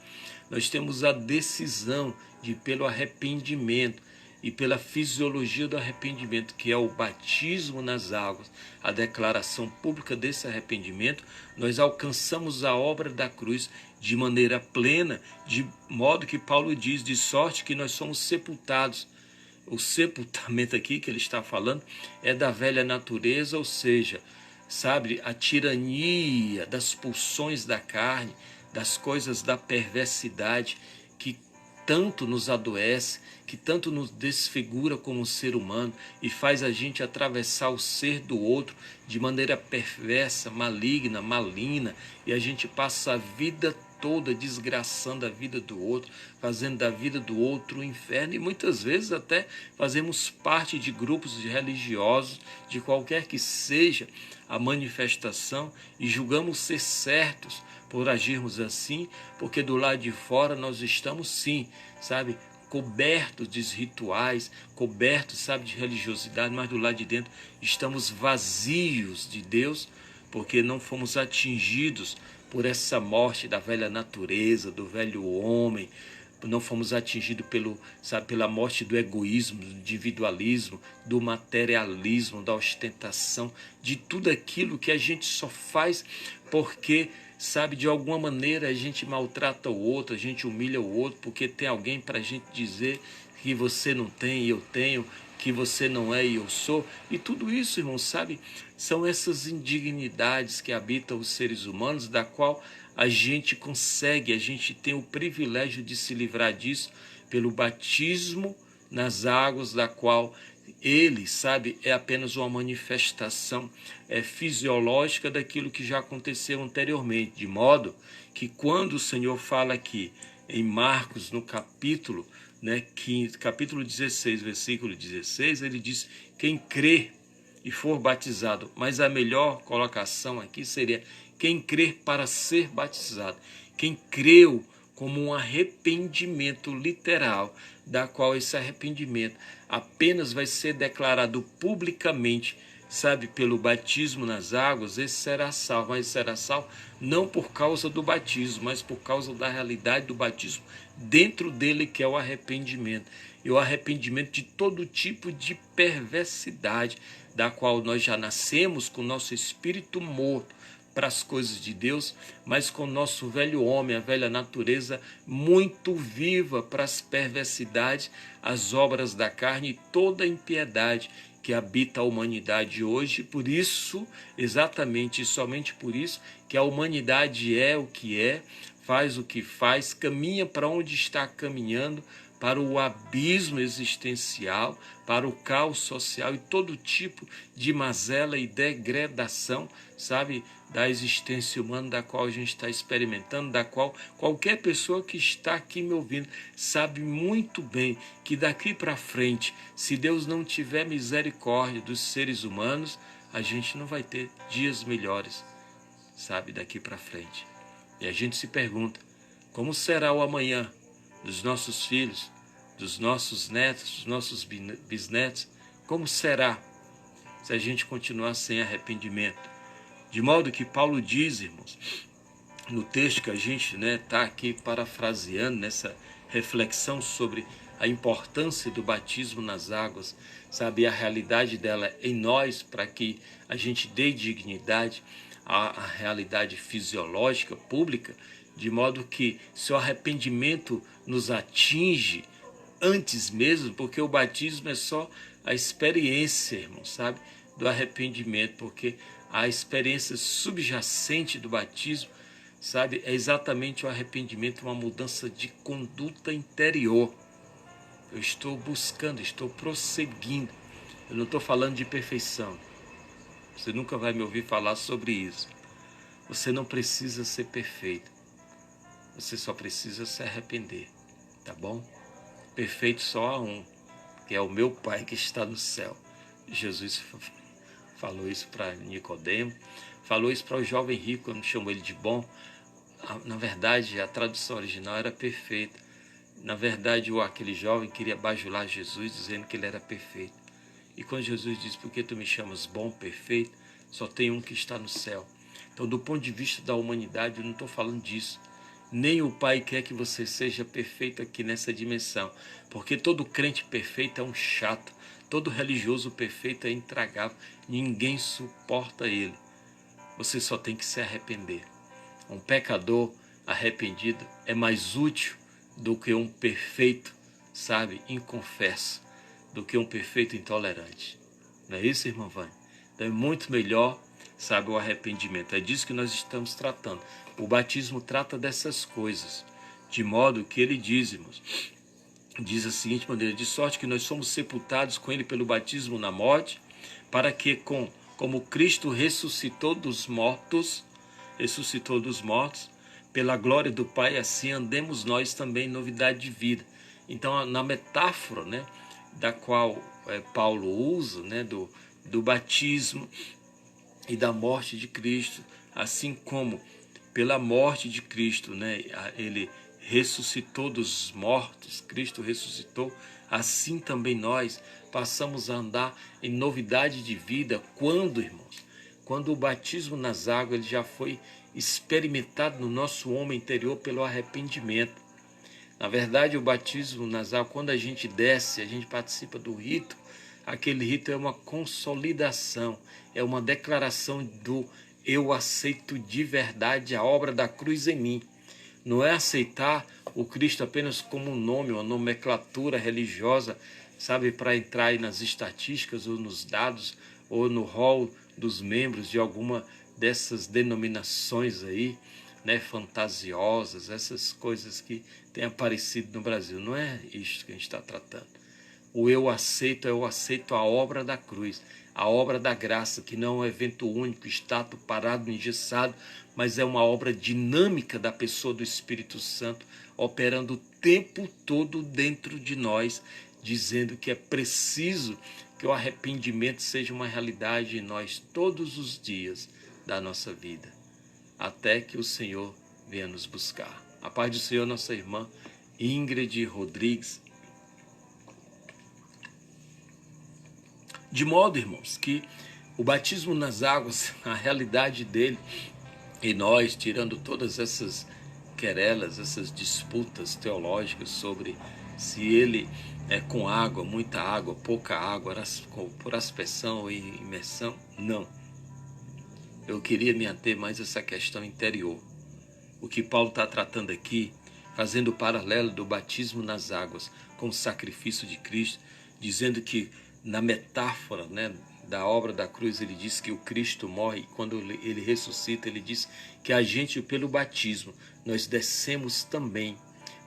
nós temos a decisão de, pelo arrependimento e pela fisiologia do arrependimento, que é o batismo nas águas, a declaração pública desse arrependimento, nós alcançamos a obra da cruz de maneira plena, de modo que Paulo diz, de sorte que nós somos sepultados. O sepultamento aqui que ele está falando é da velha natureza, ou seja, sabe, a tirania das pulsões da carne, das coisas da perversidade que tanto nos adoece, que tanto nos desfigura como ser humano e faz a gente atravessar o ser do outro de maneira perversa, maligna, malina, e a gente passa a vida toda desgraçando a vida do outro, fazendo da vida do outro um inferno, e muitas vezes até fazemos parte de grupos religiosos, de qualquer que seja a manifestação, e julgamos ser certos por agirmos assim, porque do lado de fora nós estamos sim, sabe, cobertos de rituais, cobertos, sabe, de religiosidade, mas do lado de dentro estamos vazios de Deus, porque não fomos atingidos por essa morte da velha natureza, do velho homem, não fomos atingidos pela morte do egoísmo, do individualismo, do materialismo, da ostentação, de tudo aquilo que a gente só faz porque, sabe, de alguma maneira a gente maltrata o outro, a gente humilha o outro, porque tem alguém para a gente dizer que você não tem e eu tenho, que você não é e eu sou. E tudo isso, irmão, sabe, são essas indignidades que habitam os seres humanos, da qual a gente tem o privilégio de se livrar disso pelo batismo nas águas, da qual ele, sabe, é apenas uma manifestação fisiológica daquilo que já aconteceu anteriormente, de modo que quando o Senhor fala aqui em Marcos, no capítulo 15, capítulo 16, versículo 16, ele diz: quem crê e for batizado, mas a melhor colocação aqui seria quem crer para ser batizado, quem creu como um arrependimento literal, da qual esse arrependimento apenas vai ser declarado publicamente, sabe, pelo batismo nas águas, esse será salvo. Mas será salvo não por causa do batismo, mas por causa da realidade do batismo dentro dele, que é o arrependimento. E o arrependimento de todo tipo de perversidade, da qual nós já nascemos com o nosso espírito morto para as coisas de Deus, mas com o nosso velho homem, a velha natureza, muito viva para as perversidades, as obras da carne e toda a impiedade que habita a humanidade hoje. Por isso, exatamente e somente por isso, que a humanidade é o que é, faz o que faz, caminha para onde está caminhando, para o abismo existencial, para o caos social e todo tipo de mazela e degradação, sabe, da existência humana, da qual a gente está experimentando, da qual qualquer pessoa que está aqui me ouvindo sabe muito bem que daqui para frente, se Deus não tiver misericórdia dos seres humanos, a gente não vai ter dias melhores, sabe, daqui para frente. E a gente se pergunta, como será o amanhã dos nossos filhos, dos nossos netos, dos nossos bisnetos? Como será se a gente continuar sem arrependimento? De modo que Paulo diz, irmãos, no texto que a gente está aqui parafraseando, nessa reflexão sobre a importância do batismo nas águas, sabe, a realidade dela em nós, para que a gente dê dignidade à realidade fisiológica, pública, de modo que se o arrependimento nos atinge antes mesmo, porque o batismo é só a experiência, irmão, sabe, do arrependimento, porque a experiência subjacente do batismo, sabe, é exatamente o arrependimento, uma mudança de conduta interior. Eu estou buscando, estou prosseguindo. Eu não estou falando de perfeição. Você nunca vai me ouvir falar sobre isso. Você não precisa ser perfeito. Você só precisa se arrepender, tá bom? Perfeito só há um, que é o meu Pai que está no céu. Jesus falou isso para Nicodemo, falou isso para o jovem rico, quando chamou ele de bom. Na verdade, a tradução original era perfeita. Na verdade, aquele jovem queria bajular Jesus, dizendo que ele era perfeito. E quando Jesus diz, por que tu me chamas bom, perfeito? Só tem um que está no céu. Então, do ponto de vista da humanidade, eu não estou falando disso. Nem o Pai quer que você seja perfeito aqui nessa dimensão, porque todo crente perfeito é um chato, todo religioso perfeito é intragável, ninguém suporta ele. Você só tem que se arrepender. Um pecador arrependido é mais útil do que um perfeito, sabe, inconfesso, do que um perfeito intolerante. Não é isso, irmã Vânia? Então é muito melhor, sabe, o arrependimento. É disso que nós estamos tratando. O batismo trata dessas coisas, de modo que ele diz, irmãos, diz a seguinte maneira, de sorte que nós somos sepultados com ele pelo batismo na morte, para que, como Cristo ressuscitou dos mortos, pela glória do Pai, assim andemos nós também em novidade de vida. Então, na metáfora, né, da qual Paulo usa, né, do batismo e da morte de Cristo, assim como pela morte de Cristo, né, ele ressuscitou dos mortos, Cristo ressuscitou, assim também nós passamos a andar em novidade de vida. Quando, irmãos? Quando o batismo nas águas ele já foi experimentado no nosso homem interior pelo arrependimento. Na verdade, o batismo nas águas, quando a gente desce, a gente participa do rito, aquele rito é uma consolidação, é uma declaração do eu aceito de verdade a obra da cruz em mim. Não é aceitar o Cristo apenas como um nome, uma nomenclatura religiosa, sabe, para entrar aí nas estatísticas ou nos dados ou no rol dos membros de alguma dessas denominações aí, né, fantasiosas, essas coisas que têm aparecido no Brasil. Não é isto que a gente está tratando. O eu aceito a obra da cruz, a obra da graça, que não é um evento único, estático, parado, engessado, mas é uma obra dinâmica da pessoa do Espírito Santo, operando o tempo todo dentro de nós, dizendo que é preciso que o arrependimento seja uma realidade em nós todos os dias da nossa vida, até que o Senhor venha nos buscar. A paz do Senhor, nossa irmã Ingrid Rodrigues. De modo, irmãos, que o batismo nas águas, a realidade dele, e nós, tirando todas essas querelas, essas disputas teológicas sobre se ele é com água, muita água, pouca água, por aspersão e imersão, não. Eu queria me ater mais a essa questão interior. O que Paulo está tratando aqui, fazendo o paralelo do batismo nas águas com o sacrifício de Cristo, dizendo que na metáfora, né, da obra da cruz, ele diz que o Cristo morre, e quando ele ressuscita, ele diz que a gente, pelo batismo, nós descemos também,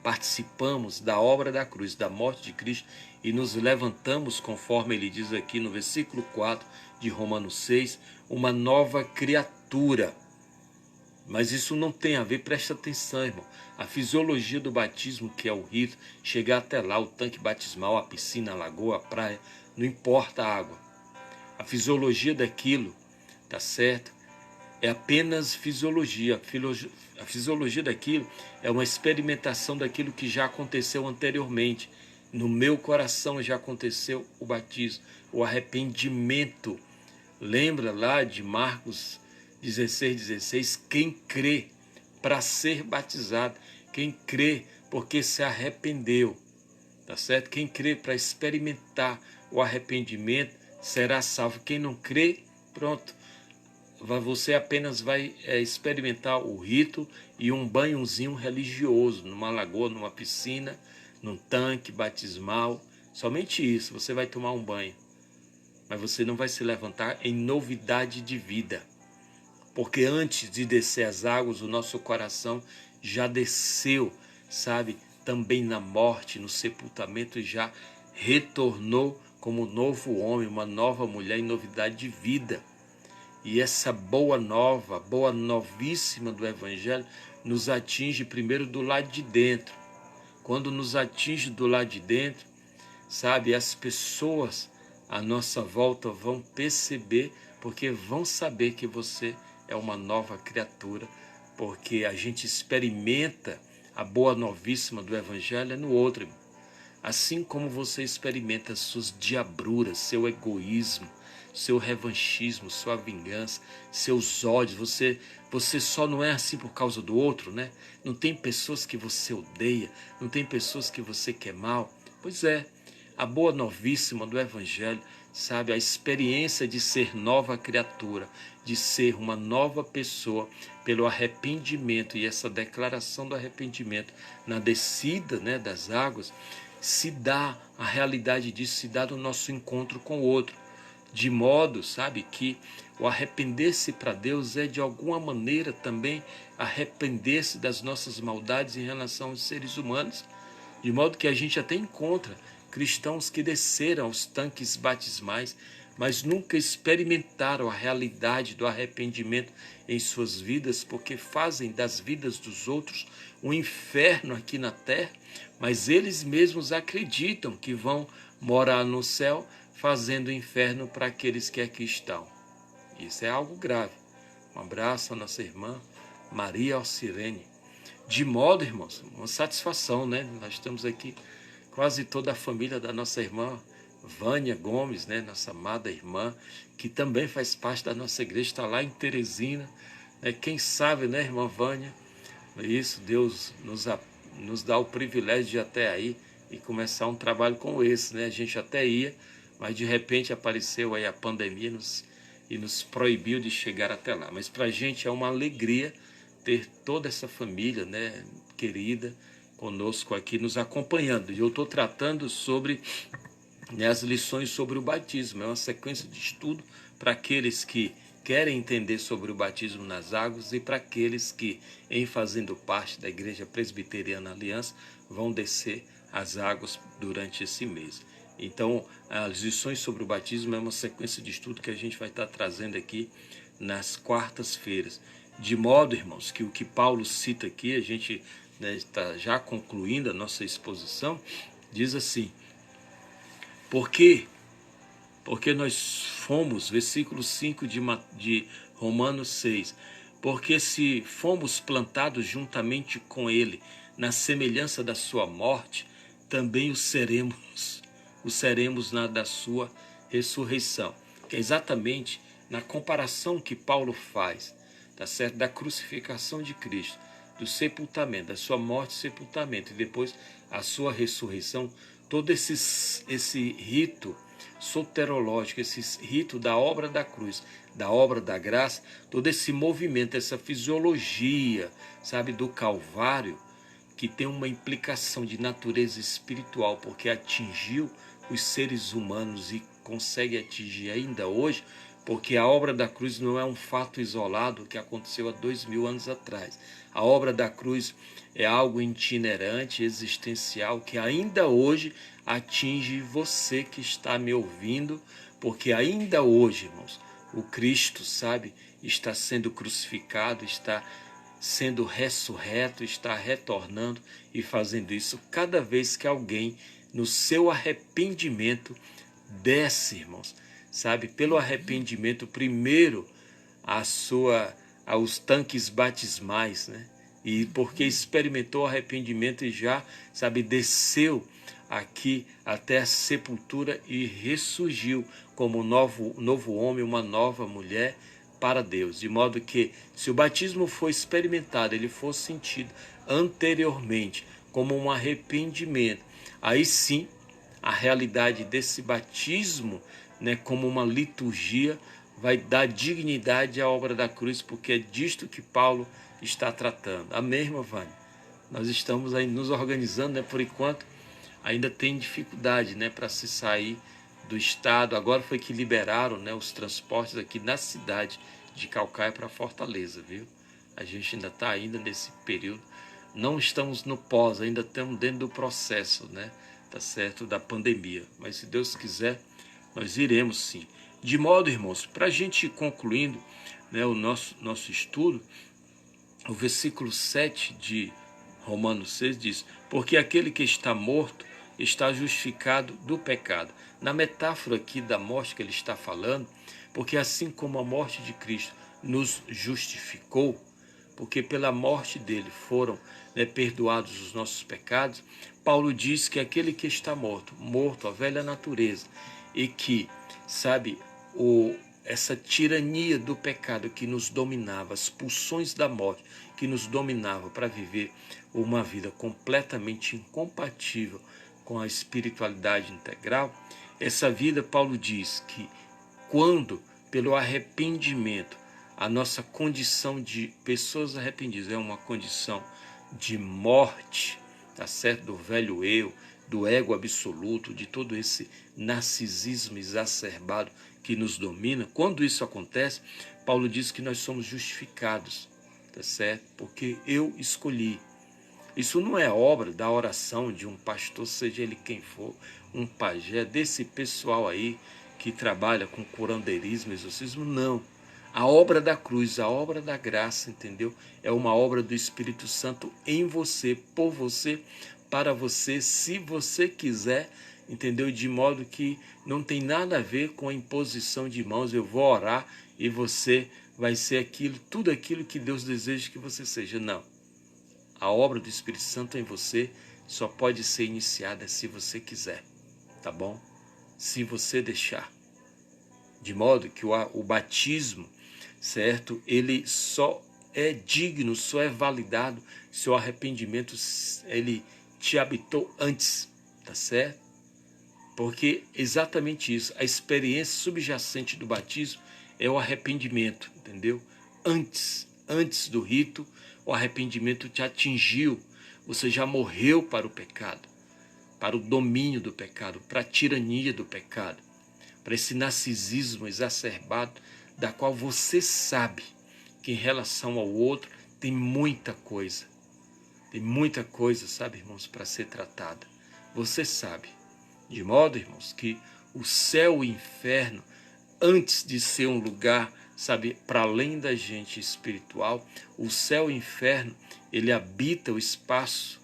participamos da obra da cruz, da morte de Cristo, e nos levantamos, conforme ele diz aqui no versículo 4 de Romanos 6, uma nova criatura. Mas isso não tem a ver, presta atenção, irmão. A fisiologia do batismo, que é o rito, chegar até lá, o tanque batismal, a piscina, a lagoa, a praia, não importa a água. A fisiologia daquilo, tá certo? É apenas fisiologia. A fisiologia daquilo é uma experimentação daquilo que já aconteceu anteriormente. No meu coração já aconteceu o batismo, o arrependimento. Lembra lá de Marcos 16:16, quem crê para ser batizado, quem crê porque se arrependeu, tá certo? Quem crê para experimentar o arrependimento será salvo. Quem não crê, pronto, você apenas vai experimentar o rito e um banhozinho religioso, numa lagoa, numa piscina, num tanque batismal, somente isso, você vai tomar um banho, mas você não vai se levantar em novidade de vida. Porque antes de descer as águas, o nosso coração já desceu, sabe, também na morte, no sepultamento, e já retornou como novo homem, uma nova mulher em novidade de vida. E essa boa nova, boa novíssima do Evangelho, nos atinge primeiro do lado de dentro. Quando nos atinge do lado de dentro, sabe, as pessoas à nossa volta vão perceber, porque vão saber que você é uma nova criatura, porque a gente experimenta a boa novíssima do Evangelho no outro, irmão. Assim como você experimenta suas diabruras, seu egoísmo, seu revanchismo, sua vingança, seus ódios, você só não é assim por causa do outro, né? Não tem pessoas que você odeia, não tem pessoas que você quer mal. Pois é, a boa novíssima do Evangelho, sabe, a experiência de ser nova criatura, de ser uma nova pessoa pelo arrependimento, e essa declaração do arrependimento na descida, né, das águas, se dá, a realidade disso se dá no nosso encontro com o outro, de modo, sabe, que o arrepender-se para Deus é de alguma maneira também arrepender-se das nossas maldades em relação aos seres humanos, de modo que a gente até encontra cristãos que desceram aos tanques batismais mas nunca experimentaram a realidade do arrependimento em suas vidas, porque fazem das vidas dos outros um inferno aqui na terra, mas eles mesmos acreditam que vão morar no céu, fazendo inferno para aqueles que aqui estão. Isso é algo grave. Um abraço à nossa irmã Maria Alcirene. De modo, irmãos, uma satisfação, né? Nós estamos aqui, quase toda a família da nossa irmã Vânia Gomes, né? Nossa amada irmã, que também faz parte da nossa igreja, está lá em Teresina. Né? Quem sabe, né, irmã Vânia? Isso, Deus nos dá o privilégio de ir até aí e começar um trabalho como esse, né? A gente até ia, mas de repente apareceu aí a pandemia e nos proibiu de chegar até lá. Mas para a gente é uma alegria ter toda essa família, né, querida, conosco aqui, nos acompanhando. E eu estou tratando sobre, né, as lições sobre o batismo. É uma sequência de estudo para aqueles que querem entender sobre o batismo nas águas e para aqueles que, em fazendo parte da Igreja Presbiteriana Aliança, vão descer as águas durante esse mês. Então, as lições sobre o batismo é uma sequência de estudo que a gente vai estar trazendo aqui nas quartas-feiras. De modo, irmãos, que o que Paulo cita aqui, a gente, né, está já concluindo a nossa exposição, diz assim: Porque nós fomos, versículo 5 de Romanos 6, porque se fomos plantados juntamente com ele na semelhança da sua morte, também o seremos na da sua ressurreição. Que é exatamente na comparação que Paulo faz, tá certo? Da crucificação de Cristo, do sepultamento, da sua morte e sepultamento, e depois a sua ressurreição, todo esse rito soterológico, esse rito da obra da cruz, da obra da graça, todo esse movimento, essa fisiologia, sabe, do Calvário, que tem uma implicação de natureza espiritual, porque atingiu os seres humanos e consegue atingir ainda hoje, porque a obra da cruz não é um fato isolado que aconteceu há 2000 anos atrás. A obra da cruz é algo itinerante, existencial, que ainda hoje atinge você que está me ouvindo, porque ainda hoje, irmãos, o Cristo, sabe, está sendo crucificado, está sendo ressurreto, está retornando e fazendo isso cada vez que alguém, no seu arrependimento, desce, irmãos, sabe, pelo arrependimento primeiro aos tanques batismais, né? E porque experimentou o arrependimento e já, sabe, desceu aqui até a sepultura e ressurgiu como novo homem, uma nova mulher para Deus. De modo que, se o batismo for experimentado, ele for sentido anteriormente como um arrependimento, aí sim a realidade desse batismo, né, como uma liturgia, vai dar dignidade à obra da cruz, porque é disto que Paulo está tratando. Amém, irmã Vânia? Nós estamos aí nos organizando, né? Por enquanto ainda tem dificuldade, né, para se sair do estado. Agora foi que liberaram, né, os transportes aqui na cidade de Caucaia para Fortaleza, viu? A gente ainda está ainda nesse período. Não estamos no pós, ainda estamos dentro do processo, né? Tá certo? Da pandemia. Mas se Deus quiser, nós iremos sim. De modo, irmãos, para a gente ir concluindo, né, o nosso estudo, o versículo 7 de Romanos 6 diz: porque aquele que está morto está justificado do pecado. Na metáfora aqui da morte que ele está falando, porque assim como a morte de Cristo nos justificou, porque pela morte dele foram, né, perdoados os nossos pecados, Paulo diz que aquele que está morto à velha natureza, e que, sabe, essa tirania do pecado que nos dominava, as pulsões da morte que nos dominava para viver uma vida completamente incompatível com a espiritualidade integral, essa vida, Paulo diz que quando, pelo arrependimento, a nossa condição de pessoas arrependidas é uma condição de morte, tá certo? Do velho eu, do ego absoluto, de todo esse narcisismo exacerbado que nos domina. Quando isso acontece, Paulo diz que nós somos justificados, tá certo? Porque eu escolhi. Isso não é obra da oração de um pastor, seja ele quem for, um pajé, desse pessoal aí que trabalha com curandeirismo, exorcismo, não. A obra da cruz, a obra da graça, entendeu? É uma obra do Espírito Santo em você, por você, para você, se você quiser, entendeu? De modo que não tem nada a ver com a imposição de mãos. Eu vou orar e você vai ser aquilo, tudo aquilo que Deus deseja que você seja. Não. A obra do Espírito Santo em você só pode ser iniciada se você quiser, tá bom? Se você deixar. De modo que o batismo, certo? Ele só é digno, só é validado se o arrependimento ele te habitou antes, tá certo? Porque exatamente isso, a experiência subjacente do batismo é o arrependimento, entendeu? Antes do rito, o arrependimento te atingiu, você já morreu para o pecado, para o domínio do pecado, para a tirania do pecado, para esse narcisismo exacerbado, da qual você sabe que em relação ao outro tem muita coisa, sabe, irmãos, para ser tratada. Você sabe, de modo, irmãos, que o céu e o inferno, antes de ser um lugar, sabe, para além da gente espiritual, o céu e o inferno, ele habita o espaço,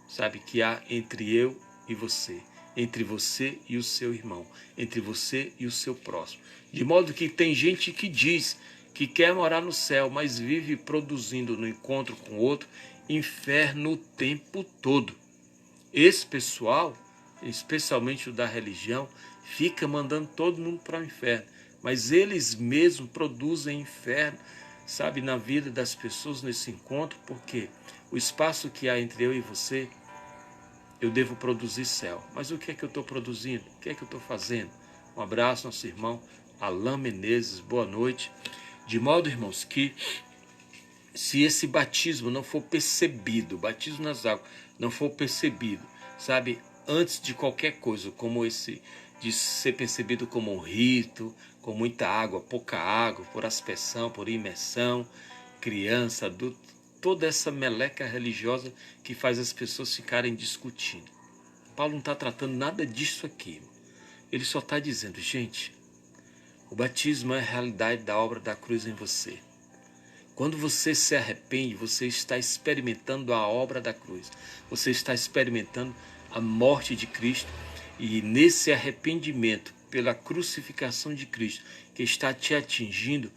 sabe, que há entre eu e você, entre você e o seu irmão, entre você e o seu próximo. De modo que tem gente que diz que quer morar no céu, mas vive produzindo no encontro com o outro inferno o tempo todo. Esse pessoal, especialmente o da religião, fica mandando todo mundo para o inferno, mas eles mesmos produzem inferno, sabe, na vida das pessoas nesse encontro, porque o espaço que há entre eu e você, eu devo produzir céu. Mas o que é que eu estou produzindo? O que é que eu estou fazendo? Um abraço, nosso irmão Alain Menezes, boa noite. De modo, irmãos, que se esse batismo não for percebido, o batismo nas águas não for percebido, sabe, antes de qualquer coisa, como esse, de ser percebido como um rito, com muita água, pouca água, por aspersão, por imersão, criança, adulto, toda essa meleca religiosa que faz as pessoas ficarem discutindo. Paulo não está tratando nada disso aqui. Ele só está dizendo, gente, o batismo é a realidade da obra da cruz em você. Quando você se arrepende, você está experimentando a obra da cruz. Você está experimentando a morte de Cristo. E nesse arrependimento, pela crucificação de Cristo, que está te atingindo,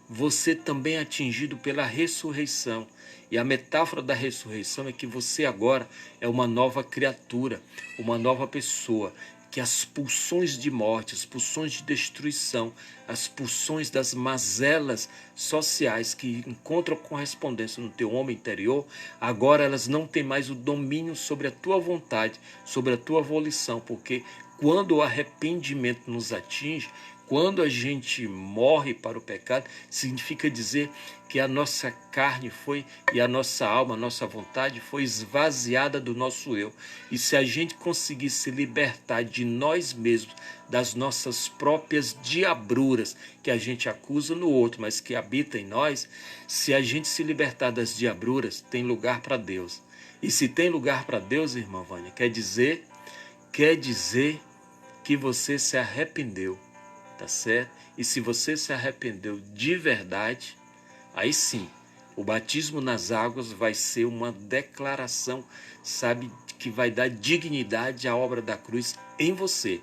você também é atingido pela ressurreição. E a metáfora da ressurreição é que você agora é uma nova criatura, uma nova pessoa, que as pulsões de morte, as pulsões de destruição, as pulsões das mazelas sociais que encontram correspondência no teu homem interior, agora elas não têm mais o domínio sobre a tua vontade, sobre a tua volição, porque quando o arrependimento nos atinge, quando a gente morre para o pecado, significa dizer que a nossa carne foi e a nossa alma, a nossa vontade foi esvaziada do nosso eu. E se a gente conseguir se libertar de nós mesmos, das nossas próprias diabruras que a gente acusa no outro, mas que habita em nós, se a gente se libertar das diabruras, tem lugar para Deus. E se tem lugar para Deus, irmã Vânia, quer dizer que você se arrependeu. Tá certo? E se você se arrependeu de verdade, aí sim, o batismo nas águas vai ser uma declaração, sabe, que vai dar dignidade à obra da cruz em você.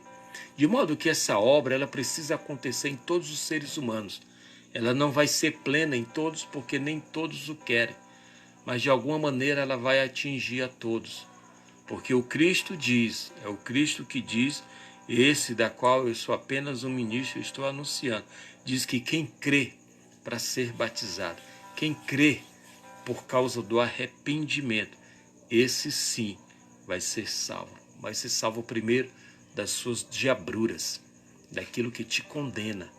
De modo que essa obra, ela precisa acontecer em todos os seres humanos. Ela não vai ser plena em todos, porque nem todos o querem. Mas de alguma maneira ela vai atingir a todos. Porque o Cristo diz, é o Cristo que diz, esse da qual eu sou apenas um ministro, estou anunciando. Diz que quem crê para ser batizado, quem crê por causa do arrependimento, esse sim vai ser salvo. Vai ser salvo primeiro das suas diabruras, daquilo que te condena.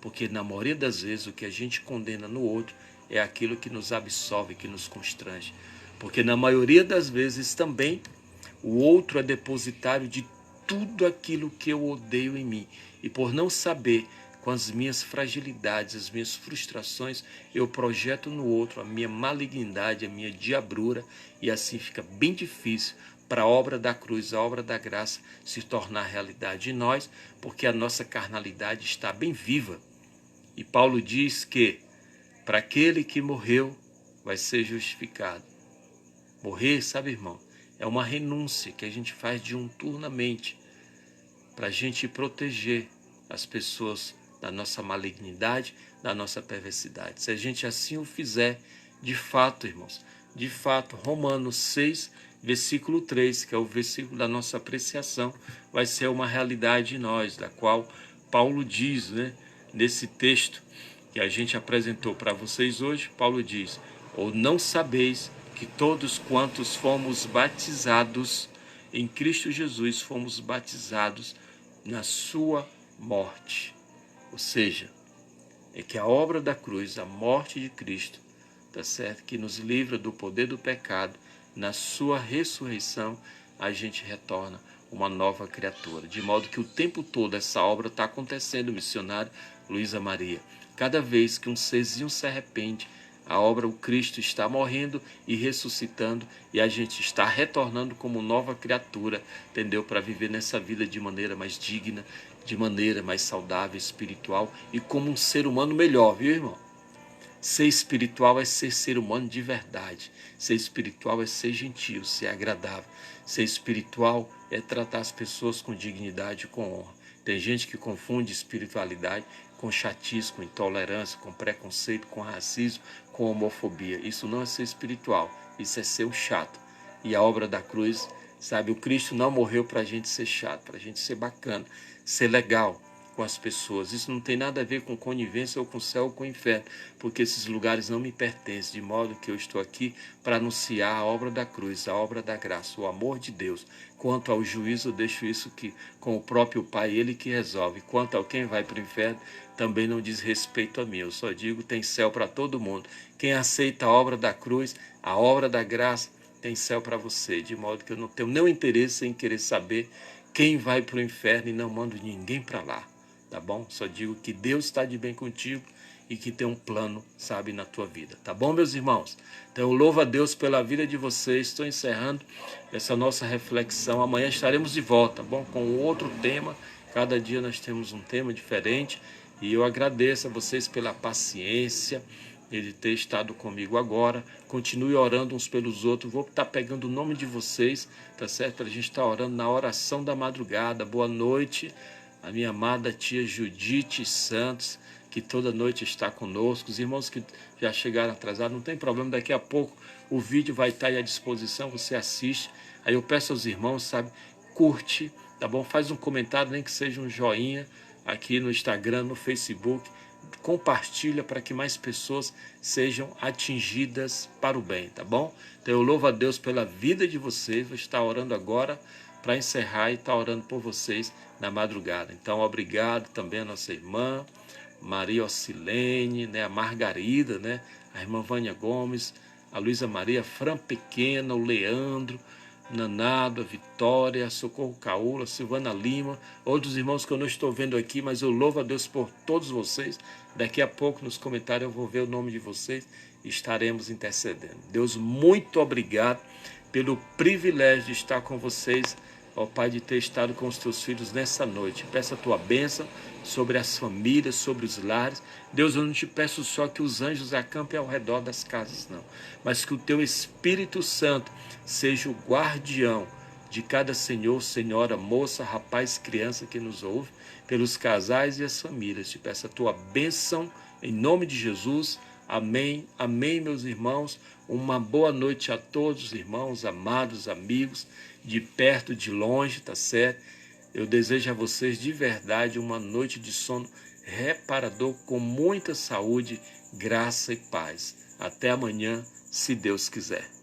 Porque na maioria das vezes o que a gente condena no outro é aquilo que nos absolve, que nos constrange. Porque na maioria das vezes também o outro é depositário de tudo aquilo que eu odeio em mim. E por não saber, com as minhas fragilidades, as minhas frustrações, eu projeto no outro a minha malignidade, a minha diabrura, e assim fica bem difícil para a obra da cruz, a obra da graça se tornar realidade em nós, porque a nossa carnalidade está bem viva. E Paulo diz que para aquele que morreu vai ser justificado. Morrer, sabe, irmão, é uma renúncia que a gente faz diuturnamente para a gente proteger as pessoas da nossa malignidade, da nossa perversidade. Se a gente assim o fizer, de fato, irmãos, de fato, Romanos 6, versículo 3, que é o versículo da nossa apreciação, vai ser uma realidade em nós, da qual Paulo diz, né, nesse texto que a gente apresentou para vocês hoje, Paulo diz: ou não sabeis que todos quantos fomos batizados em Cristo Jesus, fomos batizados na sua morte. Ou seja, é que a obra da cruz, a morte de Cristo, tá certo? Que nos livra do poder do pecado, na sua ressurreição, a gente retorna uma nova criatura. De modo que o tempo todo essa obra está acontecendo, missionário Luísa Maria. Cada vez que um serzinho se arrepende, a obra, o Cristo está morrendo e ressuscitando, e a gente está retornando como nova criatura, entendeu? Para viver nessa vida de maneira mais digna, de maneira mais saudável, espiritual e como um ser humano melhor, viu, irmão? Ser espiritual é ser ser humano de verdade. Ser espiritual é ser gentil, ser agradável. Ser espiritual é tratar as pessoas com dignidade e com honra. Tem gente que confunde espiritualidade com chatice, com intolerância, com preconceito, com racismo, com homofobia. Isso não é ser espiritual, isso é ser um chato. E a obra da cruz, sabe, o Cristo não morreu para a gente ser chato, para a gente ser bacana, ser legal com as pessoas. Isso não tem nada a ver com conivência ou com o céu ou com o inferno, porque esses lugares não me pertencem, de modo que eu estou aqui para anunciar a obra da cruz, a obra da graça, o amor de Deus. Quanto ao juízo, eu deixo isso que, com o próprio Pai, Ele que resolve. Quanto ao quem vai para o inferno, também não diz respeito a mim. Eu só digo, tem céu para todo mundo. Quem aceita a obra da cruz, a obra da graça, tem céu para você. De modo que eu não tenho nenhum interesse em querer saber quem vai para o inferno e não mando ninguém para lá. Tá bom? Só digo que Deus está de bem contigo e que tem um plano, sabe, na tua vida. Tá bom, meus irmãos? Então eu louvo a Deus pela vida de vocês. Estou encerrando essa nossa reflexão. Amanhã estaremos de volta, tá bom? Com outro tema. Cada dia nós temos um tema diferente. E eu agradeço a vocês pela paciência de ter estado comigo agora. Continue orando uns pelos outros. Vou estar pegando o nome de vocês, tá certo? Para a gente estar orando na oração da madrugada. Boa noite. A minha amada tia Judite Santos, que toda noite está conosco. Os irmãos que já chegaram atrasados, não tem problema, daqui a pouco o vídeo vai estar aí à disposição, você assiste. Aí eu peço aos irmãos, sabe, curte, tá bom? Faz um comentário, nem que seja um joinha, aqui no Instagram, no Facebook. Compartilha para que mais pessoas sejam atingidas para o bem, tá bom? Então eu louvo a Deus pela vida de vocês. Vou estar orando agora para encerrar e estar orando por vocês na madrugada. Então, obrigado também a nossa irmã Maria Ocilene, né, a Margarida, né, a irmã Vânia Gomes, a Luísa Maria, Fran Pequena, o Leandro, Nanado, a Vitória, a Socorro Caula, a Silvana Lima, outros irmãos que eu não estou vendo aqui, mas eu louvo a Deus por todos vocês. Daqui a pouco nos comentários eu vou ver o nome de vocês e estaremos intercedendo. Deus, muito obrigado pelo privilégio de estar com vocês, ó Pai, de ter estado com os teus filhos nessa noite. Peço a tua bênção sobre as famílias, sobre os lares. Deus, eu não te peço só que os anjos acampem ao redor das casas, não, mas que o teu Espírito Santo seja o guardião de cada senhor, senhora, moça, rapaz, criança que nos ouve, pelos casais e as famílias. Te peço a tua bênção em nome de Jesus. Amém, amém, meus irmãos. Uma boa noite a todos, irmãos, amados, amigos, de perto, de longe, tá certo? Eu desejo a vocês de verdade uma noite de sono reparador, com muita saúde, graça e paz. Até amanhã, se Deus quiser.